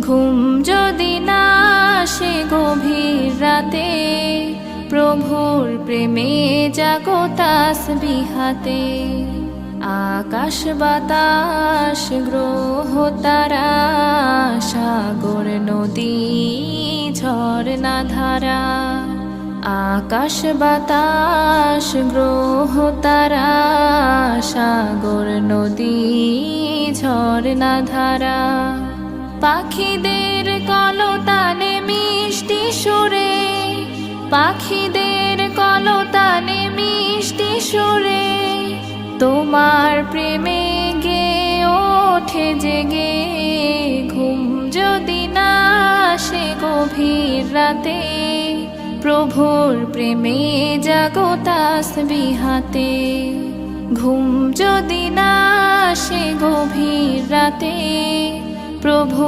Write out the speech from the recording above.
ঘুম যদি না আসে গভীর রাতে, প্রভুর প্রেমে জাগো তাসবিহাতে। আকাশ বাতাস গ্রহ তারা, সাগর নদী ঝরনা ধারা। আকাশ বাতাস গ্রহ তারা, সাগর নদী ঝরনা ধারা। পাখিদের কলতানে মিষ্টি সুরে, পাখিদের কলতানে মিষ্টি সুরে, তোমার প্রেমে গে ওঠে জেগে। ঘুম যদি না আসে গভীর রাতে, প্রভুর প্রেমে জাগো তাসবিহাতে। ঘুম যদি না আসে গভীর রাতে, প্রভু